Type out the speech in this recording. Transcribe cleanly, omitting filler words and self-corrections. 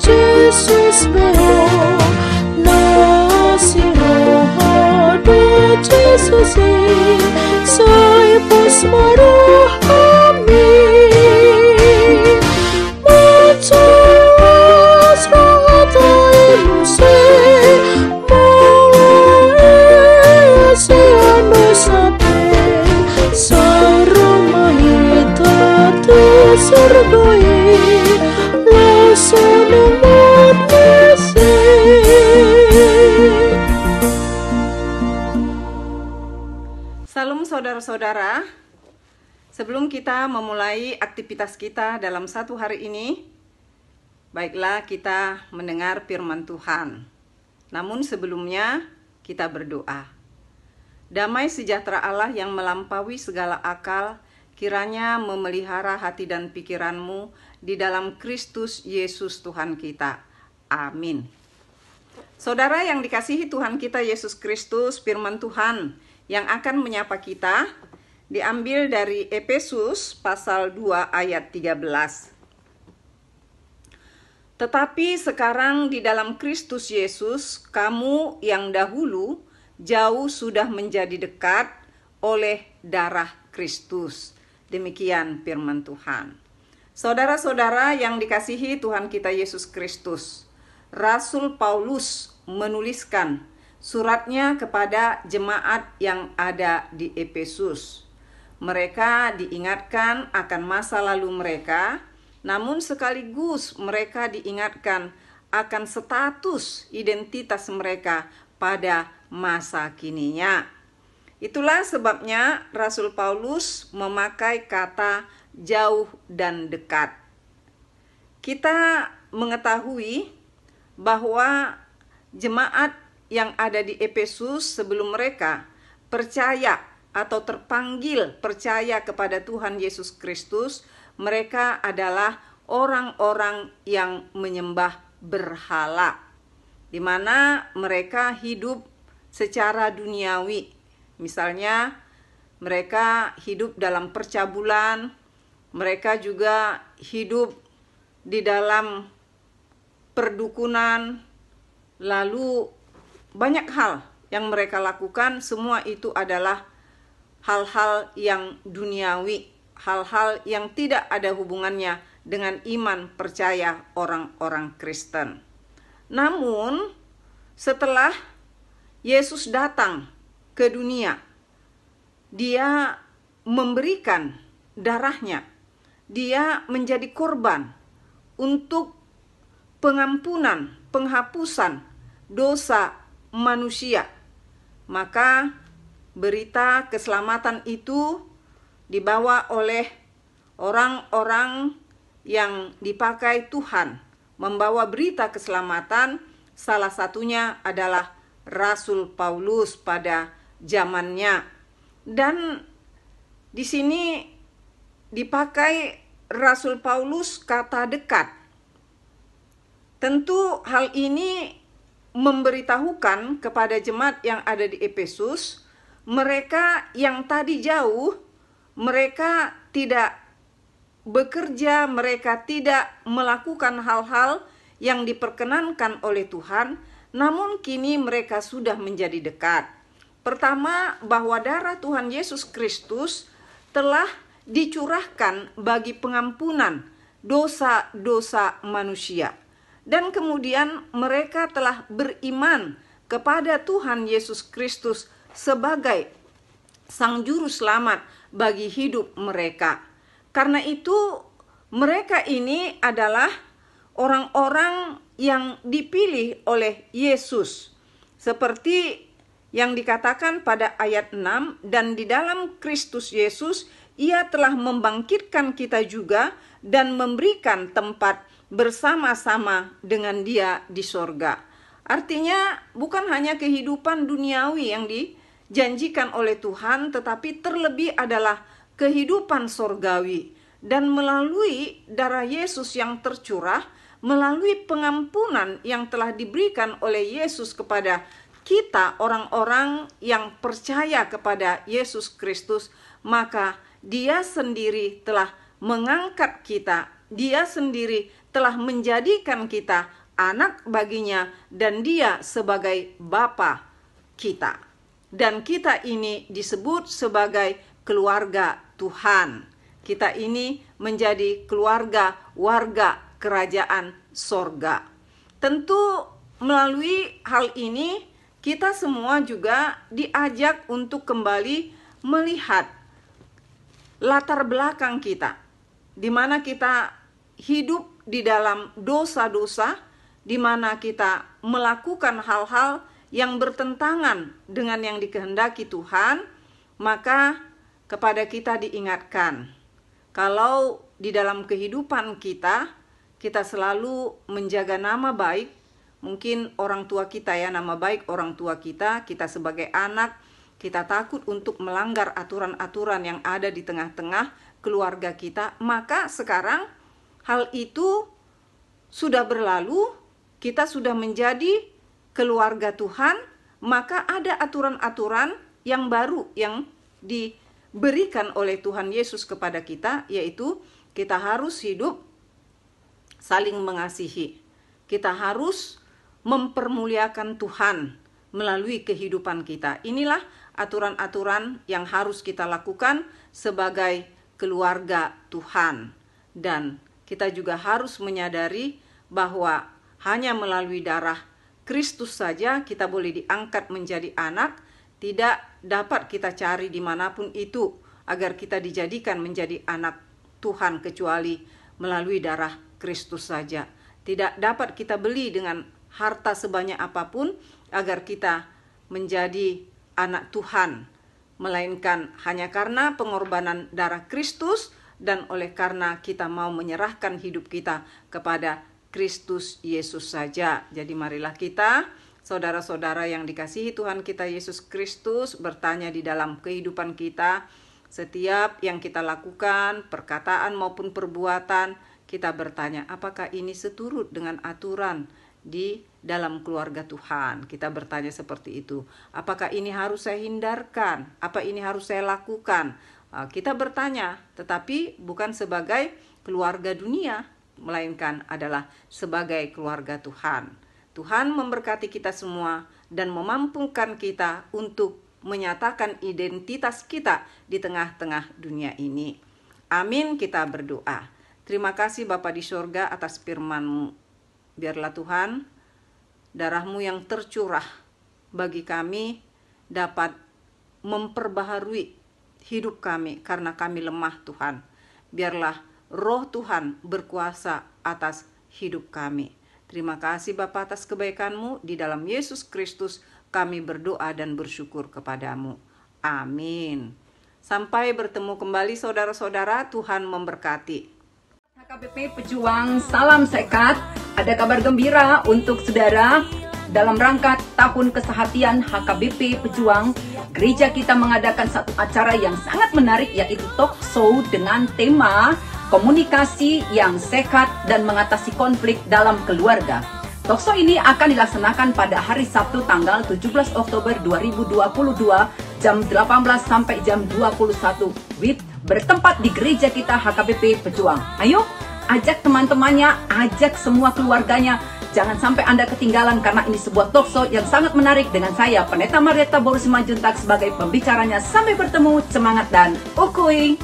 Jesus mo na sirohado Jesus say pas marahami macawas ratai muse malae se anu sate saromahita tu surgoi Salam saudara-saudara, sebelum kita memulai aktivitas kita dalam satu hari ini, baiklah kita mendengar firman Tuhan. Namun sebelumnya kita berdoa. Damai sejahtera Allah yang melampaui segala akal, kiranya memelihara hati dan pikiranmu di dalam Kristus Yesus Tuhan kita. Amin. Saudara yang dikasihi Tuhan kita Yesus Kristus, firman Tuhan yang akan menyapa kita diambil dari Efesus pasal 2 ayat 13. Tetapi sekarang di dalam Kristus Yesus, kamu yang dahulu jauh sudah menjadi dekat oleh darah Kristus. Demikian firman Tuhan. Saudara-saudara yang dikasihi Tuhan kita Yesus Kristus, Rasul Paulus menuliskan suratnya kepada jemaat yang ada di Efesus. Mereka diingatkan akan masa lalu mereka, namun sekaligus mereka diingatkan akan status identitas mereka pada masa kininya. Itulah sebabnya Rasul Paulus memakai kata jauh dan dekat. Kita mengetahui bahwa jemaat yang ada di Efesus sebelum mereka percaya atau terpanggil percaya kepada Tuhan Yesus Kristus, mereka adalah orang-orang yang menyembah berhala, di mana mereka hidup secara duniawi. Misalnya mereka hidup dalam percabulan, mereka juga hidup di dalam perdukunan, lalu banyak hal yang mereka lakukan. Semua itu adalah hal-hal yang duniawi, hal-hal yang tidak ada hubungannya dengan iman percaya orang-orang Kristen. Namun setelah Yesus datang ke dunia, dia memberikan darahnya, dia menjadi korban untuk pengampunan, penghapusan dosa manusia. Maka berita keselamatan itu dibawa oleh orang-orang yang dipakai Tuhan membawa berita keselamatan. Salah satunya adalah Rasul Paulus pada zamannya. Dan di sini dipakai Rasul Paulus kata dekat. Tentu hal ini memberitahukan kepada jemaat yang ada di Efesus, mereka yang tadi jauh, mereka tidak bekerja, mereka tidak melakukan hal-hal yang diperkenankan oleh Tuhan, namun kini mereka sudah menjadi dekat. Pertama, bahwa darah Tuhan Yesus Kristus telah dicurahkan bagi pengampunan dosa-dosa manusia. Dan kemudian mereka telah beriman kepada Tuhan Yesus Kristus sebagai Sang Juru Selamat bagi hidup mereka. Karena itu mereka ini adalah orang-orang yang dipilih oleh Yesus. Seperti yang dikatakan pada ayat 6, dan di dalam Kristus Yesus Ia telah membangkitkan kita juga dan memberikan tempat bersama-sama dengan Dia di sorga. Artinya bukan hanya kehidupan duniawi yang dijanjikan oleh Tuhan, tetapi terlebih adalah kehidupan sorgawi. Dan melalui darah Yesus yang tercurah, melalui pengampunan yang telah diberikan oleh Yesus kepada kita orang-orang yang percaya kepada Yesus Kristus, maka Dia sendiri telah mengangkat kita Dia sendiri telah menjadikan kita anak baginya dan dia sebagai Bapa kita. Dan kita ini disebut sebagai keluarga Tuhan. Kita ini menjadi keluarga warga kerajaan sorga. Tentu melalui hal ini kita semua juga diajak untuk kembali melihat latar belakang kita, di mana kita hidup di dalam dosa-dosa, di mana kita melakukan hal-hal yang bertentangan dengan yang dikehendaki Tuhan. Maka kepada kita diingatkan, kalau di dalam kehidupan kita selalu menjaga nama baik, mungkin orang tua kita ya, nama baik orang tua kita sebagai anak, kita takut untuk melanggar aturan-aturan yang ada di tengah-tengah keluarga kita, maka sekarang hal itu sudah berlalu, kita sudah menjadi keluarga Tuhan, maka ada aturan-aturan yang baru yang diberikan oleh Tuhan Yesus kepada kita, yaitu kita harus hidup saling mengasihi. Kita harus mempermuliakan Tuhan melalui kehidupan kita. Inilah aturan-aturan yang harus kita lakukan sebagai keluarga Tuhan. Dan kita juga harus menyadari bahwa hanya melalui darah Kristus saja kita boleh diangkat menjadi anak. Tidak dapat kita cari dimanapun itu agar kita dijadikan menjadi anak Tuhan kecuali melalui darah Kristus saja. Tidak dapat kita beli dengan harta sebanyak apapun agar kita menjadi anak Tuhan, melainkan hanya karena pengorbanan darah Kristus dan oleh karena kita mau menyerahkan hidup kita kepada Kristus Yesus saja. Jadi marilah kita, saudara-saudara yang dikasihi Tuhan kita Yesus Kristus, bertanya di dalam kehidupan kita, setiap yang kita lakukan, perkataan maupun perbuatan, kita bertanya, apakah ini seturut dengan aturan di dalam keluarga Tuhan? Kita bertanya seperti itu. Apakah ini harus saya hindarkan? Apa ini harus saya lakukan? Kita bertanya, tetapi bukan sebagai keluarga dunia, melainkan adalah sebagai keluarga Tuhan. Tuhan memberkati kita semua dan memampukan kita untuk menyatakan identitas kita di tengah-tengah dunia ini. Amin, kita berdoa. Terima kasih Bapa di sorga atas firman-Mu. Biarlah Tuhan, darah-Mu yang tercurah bagi kami dapat memperbaharui hidup kami karena kami lemah Tuhan. Biarlah Roh Tuhan berkuasa atas hidup kami. Terima kasih Bapa atas kebaikan-Mu. Di dalam Yesus Kristus kami berdoa dan bersyukur kepadamu. Amin. Sampai bertemu kembali saudara-saudara, Tuhan memberkati. HKBP Pejuang, salam sehat. Ada kabar gembira untuk saudara. Dalam rangka tahun kesehatian HKBP Pejuang, gereja kita mengadakan satu acara yang sangat menarik, yaitu talk show dengan tema komunikasi yang sehat dan mengatasi konflik dalam keluarga. Talk show ini akan dilaksanakan pada hari Sabtu tanggal 17 Oktober 2022 jam 18 sampai jam 21 WIB, bertempat di gereja kita HKBP Pejuang. Ayo, ajak teman-temannya, ajak semua keluarganya. Jangan sampai Anda ketinggalan karena ini sebuah talk show yang sangat menarik dengan saya, Pendeta Marieta Boru Simanjuntak sebagai pembicaranya. Sampai bertemu, semangat dan ukui.